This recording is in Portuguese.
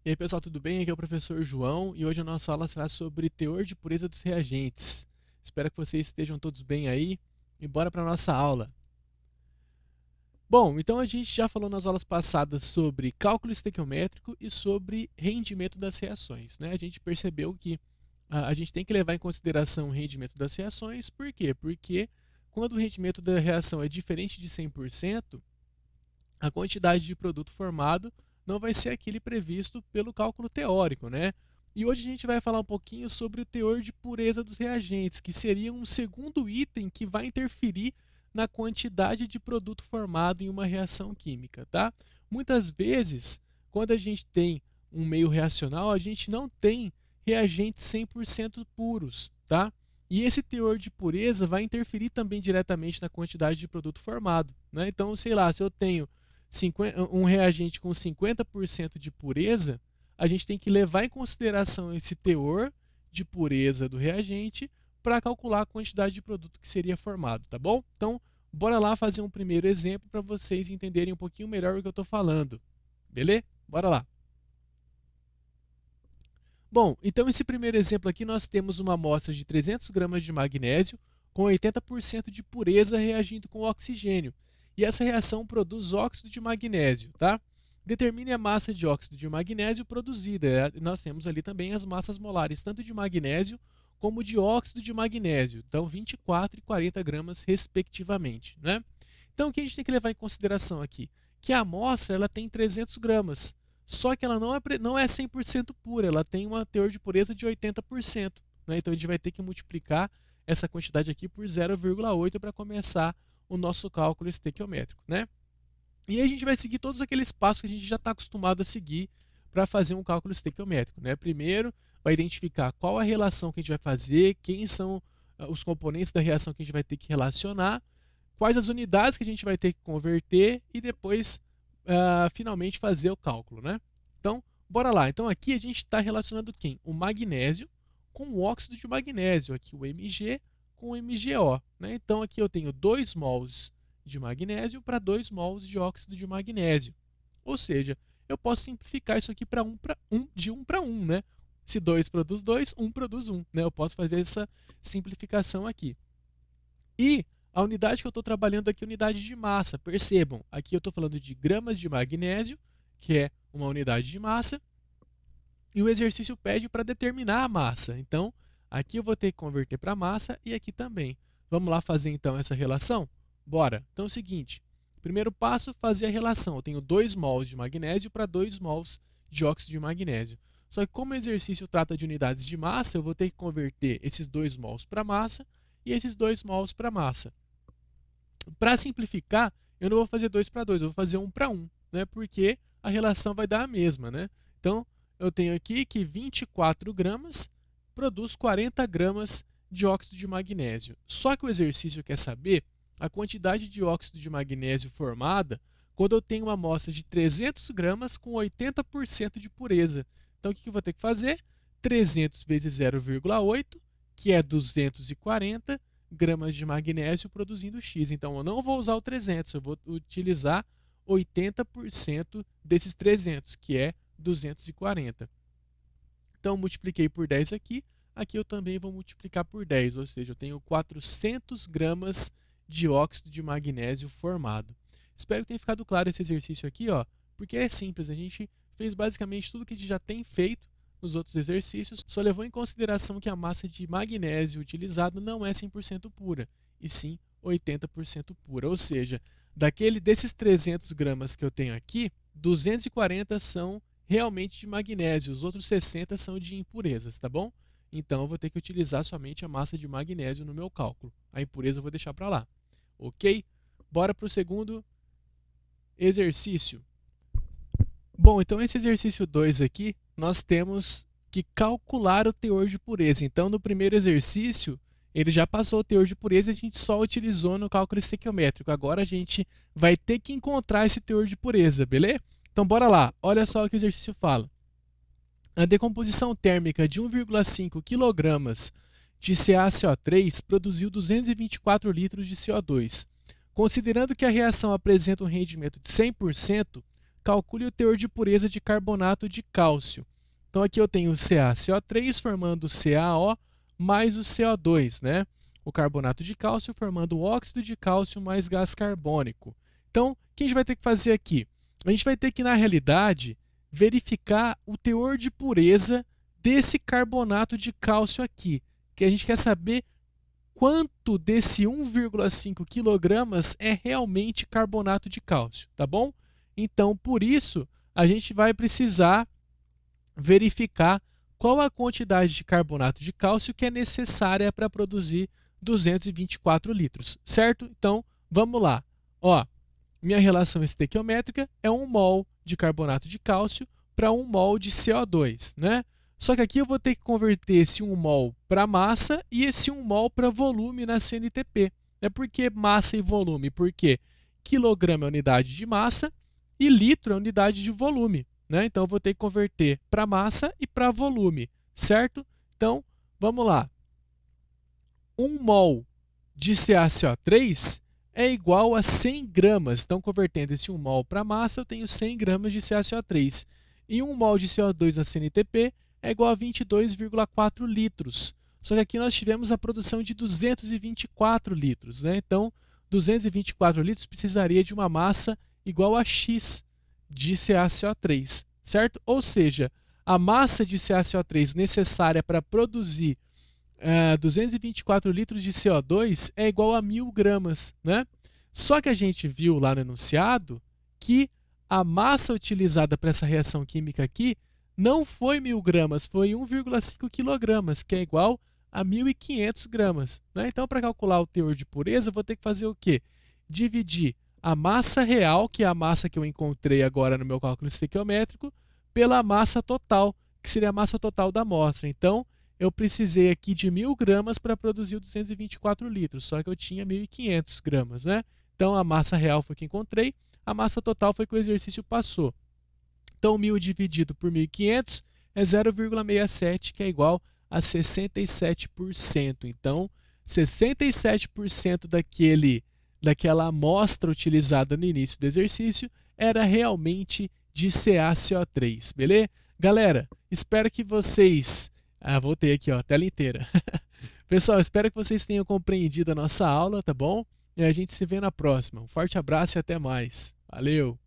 E aí pessoal, tudo bem? Aqui é o professor João e hoje a nossa aula será sobre teor de pureza dos reagentes. Espero que vocês estejam todos bem aí e bora para a nossa aula. Bom, então a gente já falou nas aulas passadas sobre cálculo estequiométrico e sobre rendimento das reações, né? A gente percebeu que a gente tem que levar em consideração o rendimento das reações, por quê? Porque quando o rendimento da reação é diferente de 100%, a quantidade de produto formado não vai ser aquele previsto pelo cálculo teórico, né? E hoje a gente vai falar um pouquinho sobre o teor de pureza dos reagentes, que seria um segundo item que vai interferir na quantidade de produto formado em uma reação química, tá? Muitas vezes, quando a gente tem um meio reacional, a gente não tem reagentes 100% puros, tá? E esse teor de pureza vai interferir também diretamente na quantidade de produto formado, né? Então, sei lá, se eu tenho um reagente com 50% de pureza, a gente tem que levar em consideração esse teor de pureza do reagente para calcular a quantidade de produto que seria formado, tá bom? Então, bora lá fazer um primeiro exemplo para vocês entenderem um pouquinho melhor o que eu estou falando, beleza? Bora lá. Bom, então esse primeiro exemplo aqui nós temos uma amostra de 300 gramas de magnésio com 80% de pureza reagindo com oxigênio. E essa reação produz óxido de magnésio, tá? Determine a massa de óxido de magnésio produzida. Nós temos ali também as massas molares, tanto de magnésio como de óxido de magnésio. Então, 24 e 40 gramas, respectivamente, né? Então, o que a gente tem que levar em consideração aqui? Que a amostra ela tem 300 gramas. Só que ela não é 100% pura, ela tem uma teor de pureza de 80%. Né? Então a gente vai ter que multiplicar essa quantidade aqui por 0,8 para começar o nosso cálculo estequiométrico. Né? E aí a gente vai seguir todos aqueles passos que a gente já está acostumado a seguir para fazer um cálculo estequiométrico. Né? Primeiro, vai identificar qual a relação que a gente vai fazer, quem são os componentes da reação que a gente vai ter que relacionar, quais as unidades que a gente vai ter que converter e depois finalmente fazer o cálculo, né? Então, bora lá. Então, aqui a gente está relacionando quem? O magnésio com o óxido de magnésio, aqui o Mg com o MgO. Né? Então, aqui eu tenho 2 mols de magnésio para 2 mols de óxido de magnésio. Ou seja, eu posso simplificar isso aqui para de 1 para 1, né? Se 2 produz 2, 1 produz 1. Né? Eu posso fazer essa simplificação aqui. E a unidade que eu estou trabalhando aqui é a unidade de massa. Percebam, aqui eu estou falando de gramas de magnésio, que é uma unidade de massa, e o exercício pede para determinar a massa. Então, aqui eu vou ter que converter para massa e aqui também. Vamos lá fazer então essa relação? Bora! Então é o seguinte, primeiro passo, fazer a relação. Eu tenho 2 mols de magnésio para 2 mols de óxido de magnésio. Só que como o exercício trata de unidades de massa, eu vou ter que converter esses 2 mols para massa e esses 2 mols para massa. Para simplificar, eu não vou fazer 2 para 2, eu vou fazer 1 para 1, né? Porque a relação vai dar a mesma, né? Então, eu tenho aqui que 24 gramas produz 40 gramas de óxido de magnésio. Só que o exercício quer saber a quantidade de óxido de magnésio formada quando eu tenho uma amostra de 300 gramas com 80% de pureza. Então, o que eu vou ter que fazer? 300 vezes 0,8, que é 240 gramas de magnésio produzindo X. Então, eu não vou usar o 300, eu vou utilizar 80% desses 300, que é 240. Então, multipliquei por 10 aqui. Aqui eu também vou multiplicar por 10, ou seja, eu tenho 400 gramas de óxido de magnésio formado. Espero que tenha ficado claro esse exercício aqui, ó, porque é simples. A gente fez basicamente tudo que a gente já tem feito nos outros exercícios, só levou em consideração que a massa de magnésio utilizada não é 100% pura, e sim 80% pura. Ou seja, desses 300 gramas que eu tenho aqui, 240 são realmente de magnésio, os outros 60 são de impurezas, tá bom? Então eu vou ter que utilizar somente a massa de magnésio no meu cálculo. A impureza eu vou deixar para lá. Ok? Bora para o segundo exercício. Bom, então esse exercício 2 aqui, nós temos que calcular o teor de pureza. Então, no primeiro exercício, ele já passou o teor de pureza e a gente só utilizou no cálculo estequiométrico. Agora a gente vai ter que encontrar esse teor de pureza, beleza? Então, bora lá. Olha só o que o exercício fala. A decomposição térmica de 1,5 kg de CaCO3 produziu 224 litros de CO2. Considerando que a reação apresenta um rendimento de 100%, calcule o teor de pureza de carbonato de cálcio. Então aqui eu tenho o CaCO3 formando o CaO mais o CO2, né? O carbonato de cálcio formando o óxido de cálcio mais gás carbônico. Então, o que a gente vai ter que fazer aqui? A gente vai ter que, na realidade, verificar o teor de pureza desse carbonato de cálcio aqui, que a gente quer saber quanto desse 1,5 kg é realmente carbonato de cálcio, tá bom? Então, por isso, a gente vai precisar verificar qual a quantidade de carbonato de cálcio que é necessária para produzir 224 litros, certo? Então, vamos lá. Ó, minha relação estequiométrica é 1 mol de carbonato de cálcio para 1 mol de CO2, né? Só que aqui eu vou ter que converter esse 1 mol para massa e esse 1 mol para volume na CNTP. Por que massa e volume? Porque quilograma é unidade de massa e litro é unidade de volume, né? Então eu vou ter que converter para massa e para volume, certo? Então, vamos lá. 1 mol de CaCO3 é igual a 100 gramas. Então, convertendo esse 1 mol para massa, eu tenho 100 gramas de CaCO3. E 1 mol de CO2 na CNTP é igual a 22,4 litros. Só que aqui nós tivemos a produção de 224 litros, né? Então, 224 litros precisaria de uma massa igual a X de CaCO3, certo? Ou seja, a massa de CaCO3 necessária para produzir 224 litros de CO2 é igual a 1.000 gramas, né? Só que a gente viu lá no enunciado que a massa utilizada para essa reação química aqui não foi 1.000 gramas, foi 1,5 kg, que é igual a 1.500 gramas, né? Então, para calcular o teor de pureza, eu vou ter que fazer o quê? Dividir a massa real, que é a massa que eu encontrei agora no meu cálculo estequiométrico, pela massa total, que seria a massa total da amostra. Então, eu precisei aqui de 1.000 gramas para produzir 224 litros, só que eu tinha 1.500 gramas, né? Então, a massa real foi que encontrei, a massa total foi que o exercício passou. Então, 1.000 dividido por 1.500 é 0,67, que é igual a 67%. Então, 67% daquela amostra utilizada no início do exercício era realmente de CaCO3, beleza? Galera, espero que vocês... voltei aqui, ó, a tela inteira. Pessoal, espero que vocês tenham compreendido a nossa aula, tá bom? E a gente se vê na próxima. Um forte abraço e até mais. Valeu!